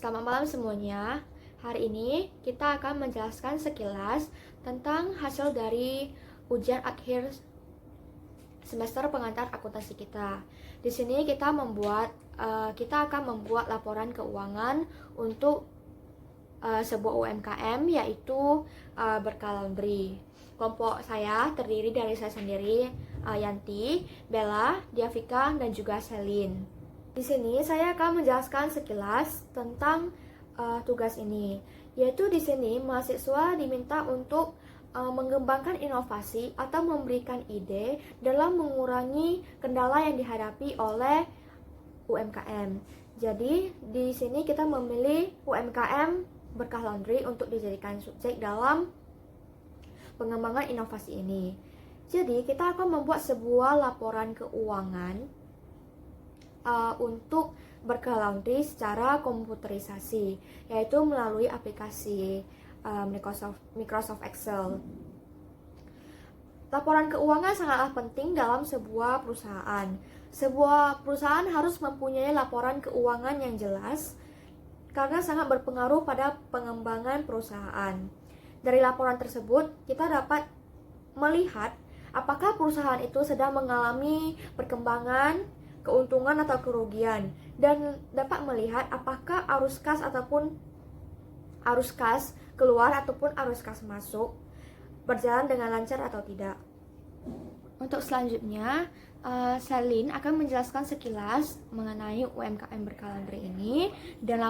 Selamat malam semuanya. Hari ini kita akan menjelaskan sekilas tentang hasil dari ujian akhir semester pengantar akuntansi kita. Di sini kita akan membuat laporan keuangan untuk sebuah UMKM, yaitu Berkah Laundry. Kelompok saya terdiri dari saya sendiri, Yanti, Bella, Diavika, dan juga Selin. Di sini saya akan menjelaskan sekilas tentang tugas ini, yaitu di sini mahasiswa diminta untuk mengembangkan inovasi atau memberikan ide dalam mengurangi kendala yang dihadapi oleh UMKM. Jadi di sini kita memilih UMKM Berkah Laundry untuk dijadikan subjek dalam pengembangan inovasi ini. Jadi kita akan membuat sebuah laporan keuangan untuk Berkah Laundry secara komputerisasi, yaitu melalui aplikasi Microsoft Excel. Laporan keuangan sangatlah penting dalam sebuah perusahaan. Sebuah perusahaan harus mempunyai laporan keuangan yang jelas karena sangat berpengaruh pada pengembangan perusahaan. Dari laporan tersebut, kita dapat melihat apakah perusahaan itu sedang mengalami perkembangan, keuntungan atau kerugian, dan dapat melihat apakah arus kas keluar ataupun arus kas masuk berjalan dengan lancar atau tidak. Untuk selanjutnya, Selin akan menjelaskan sekilas mengenai UMKM Berkah Laundry ini, dan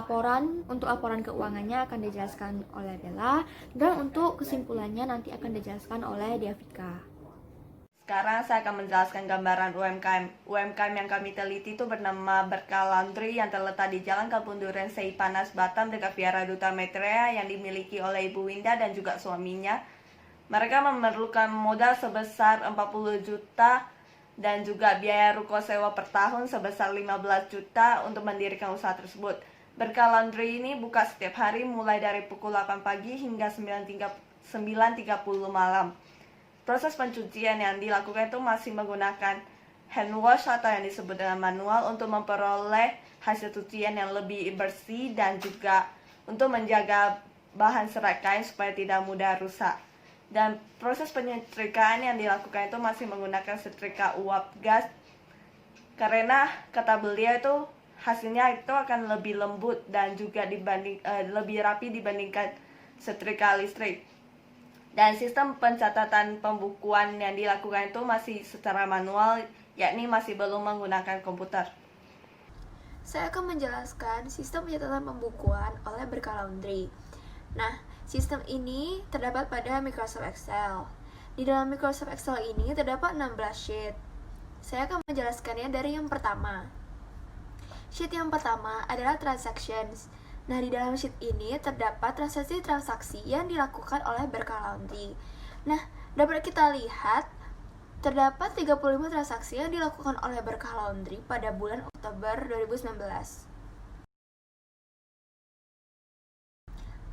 untuk laporan keuangannya akan dijelaskan oleh Bella, dan untuk kesimpulannya nanti akan dijelaskan oleh Diavika. Sekarang saya akan menjelaskan gambaran UMKM. UMKM yang kami teliti itu bernama Berkah Laundry yang terletak di Jalan Kapunduren Seipanas, Batam dekat Viara Duta Maitreya yang dimiliki oleh Ibu Winda dan juga suaminya. Mereka memerlukan modal sebesar 40 juta dan juga biaya ruko sewa per tahun sebesar 15 juta untuk mendirikan usaha tersebut. Berkah Laundry ini buka setiap hari mulai dari pukul 8 pagi hingga 9.30 malam. Proses pencucian yang dilakukan itu masih menggunakan hand wash atau yang disebut dengan manual untuk memperoleh hasil cucian yang lebih bersih dan juga untuk menjaga bahan serat kain supaya tidak mudah rusak. Dan proses penyetrikaan yang dilakukan itu masih menggunakan setrika uap gas karena kata beliau itu hasilnya itu akan lebih lembut dan juga lebih rapi dibandingkan setrika listrik. Dan sistem pencatatan pembukuan yang dilakukan itu masih secara manual, yakni masih belum menggunakan komputer. Saya akan menjelaskan sistem pencatatan pembukuan oleh Berkah Laundry. Nah, sistem ini terdapat pada Microsoft Excel. Di dalam Microsoft Excel ini terdapat 16 sheet. Saya akan menjelaskannya dari yang pertama. Sheet yang pertama adalah transactions. Nah, di dalam sheet ini terdapat transaksi-transaksi yang dilakukan oleh Berkah Laundry. Nah, dapat kita lihat terdapat 35 transaksi yang dilakukan oleh Berkah Laundry pada bulan Oktober 2019.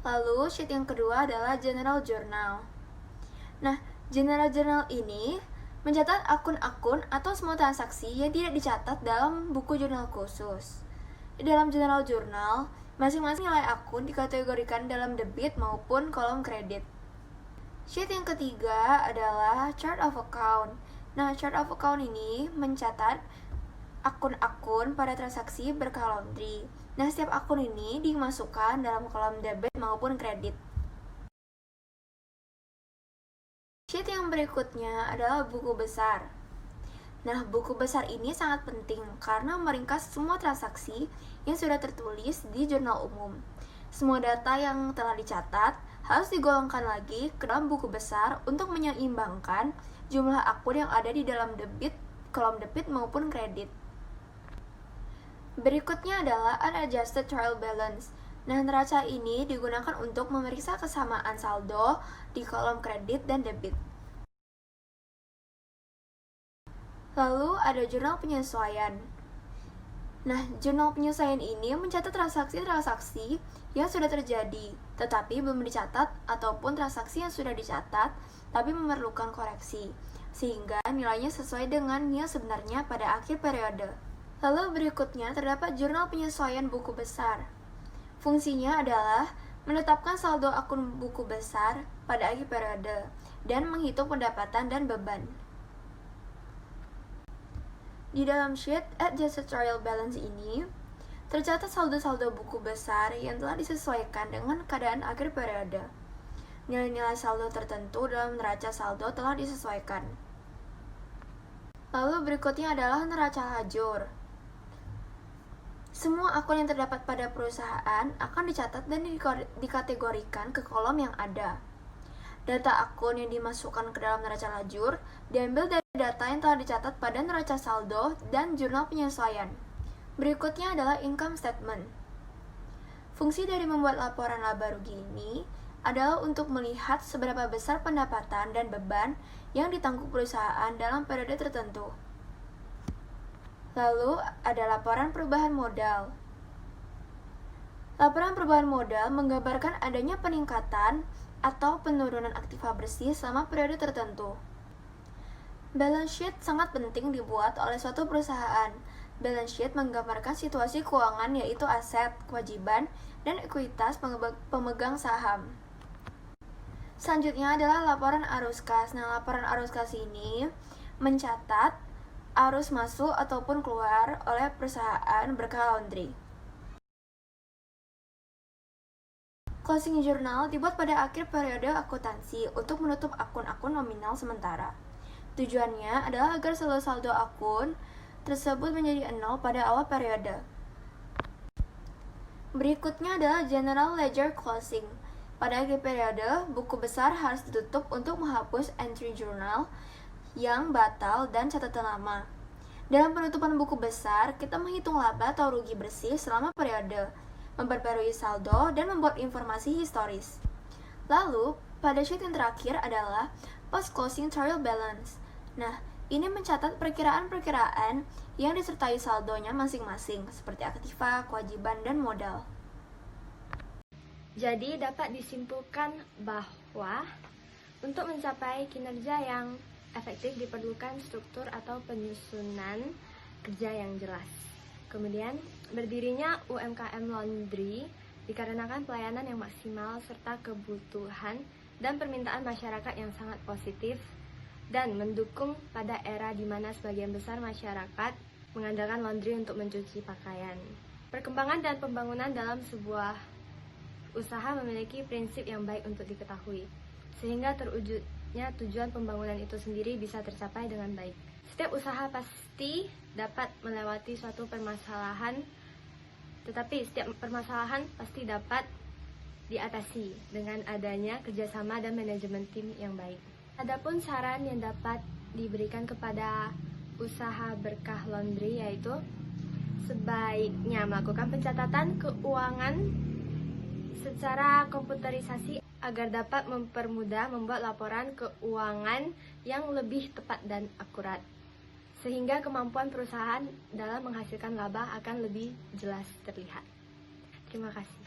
Lalu, sheet yang kedua adalah General Journal. Nah, General Journal ini mencatat akun-akun atau semua transaksi yang tidak dicatat dalam buku jurnal khusus. Di dalam General Journal, masing-masing nilai akun dikategorikan dalam debit maupun kolom kredit. Sheet yang ketiga adalah Chart of Account. Nah, Chart of Account ini mencatat akun-akun pada transaksi Berkah Laundry. Nah, setiap akun ini dimasukkan dalam kolom debit maupun kredit. Sheet yang berikutnya adalah buku besar. Nah, buku besar ini sangat penting karena meringkas semua transaksi yang sudah tertulis di jurnal umum. Semua data yang telah dicatat harus digolongkan lagi ke dalam buku besar untuk menyeimbangkan jumlah akun yang ada di dalam kolom debit maupun kredit. Berikutnya adalah Unadjusted Trial Balance. Nah, neraca ini digunakan untuk memeriksa kesamaan saldo di kolom kredit dan debit. Lalu ada jurnal penyesuaian. Nah, jurnal penyesuaian ini mencatat transaksi-transaksi yang sudah terjadi, tetapi belum dicatat, ataupun transaksi yang sudah dicatat, tapi memerlukan koreksi, sehingga nilainya sesuai dengan nilai sebenarnya pada akhir periode. Lalu berikutnya terdapat jurnal penyesuaian buku besar. Fungsinya adalah menetapkan saldo akun buku besar pada akhir periode dan menghitung pendapatan dan beban. Di dalam sheet Adjusted Trial Balance ini, tercatat saldo-saldo buku besar yang telah disesuaikan dengan keadaan akhir periode. Nilai-nilai saldo tertentu dalam neraca saldo telah disesuaikan. Lalu berikutnya adalah neraca lajur. Semua akun yang terdapat pada perusahaan akan dicatat dan dikategorikan ke kolom yang ada. Data akun yang dimasukkan ke dalam neraca lajur diambil dari data yang telah dicatat pada neraca saldo dan jurnal penyesuaian. Berikutnya adalah income statement. Fungsi dari membuat laporan laba rugi ini adalah untuk melihat seberapa besar pendapatan dan beban yang ditanggung perusahaan dalam periode tertentu. Lalu ada laporan perubahan modal. Laporan perubahan modal menggambarkan adanya peningkatan atau penurunan aktiva bersih selama periode tertentu. Balance sheet sangat penting dibuat oleh suatu perusahaan. Balance sheet menggambarkan situasi keuangan yaitu aset, kewajiban, dan ekuitas pemegang saham. Selanjutnya adalah laporan arus kas. Nah, laporan arus kas ini mencatat arus masuk ataupun keluar oleh perusahaan berkah laundry. Closing journal dibuat pada akhir periode akuntansi untuk menutup akun-akun nominal sementara. Tujuannya adalah agar saldo akun tersebut menjadi 0 pada awal periode. Berikutnya adalah general ledger closing. Pada akhir periode, buku besar harus ditutup untuk menghapus entry journal yang batal dan catatan lama. Dalam penutupan buku besar, kita menghitung laba atau rugi bersih selama periode, memperbarui saldo, dan membuat informasi historis. Lalu, pada sheet yang terakhir adalah post-closing trial balance. Nah, ini mencatat perkiraan-perkiraan yang disertai saldonya masing-masing, seperti aktiva, kewajiban, dan modal. Jadi dapat disimpulkan bahwa untuk mencapai kinerja yang efektif diperlukan struktur atau penyusunan kerja yang jelas. Kemudian, berdirinya UMKM Laundry dikarenakan pelayanan yang maksimal serta kebutuhan dan permintaan masyarakat yang sangat positif dan mendukung pada era di mana sebagian besar masyarakat mengandalkan laundry untuk mencuci pakaian. Perkembangan dan pembangunan dalam sebuah usaha memiliki prinsip yang baik untuk diketahui, sehingga terwujudnya tujuan pembangunan itu sendiri bisa tercapai dengan baik. Setiap usaha pasti dapat melewati suatu permasalahan, tetapi setiap permasalahan pasti dapat diatasi dengan adanya kerjasama dan manajemen tim yang baik. Adapun saran yang dapat diberikan kepada usaha berkah laundry yaitu sebaiknya melakukan pencatatan keuangan secara komputerisasi agar dapat mempermudah membuat laporan keuangan yang lebih tepat dan akurat, sehingga kemampuan perusahaan dalam menghasilkan laba akan lebih jelas terlihat. Terima kasih.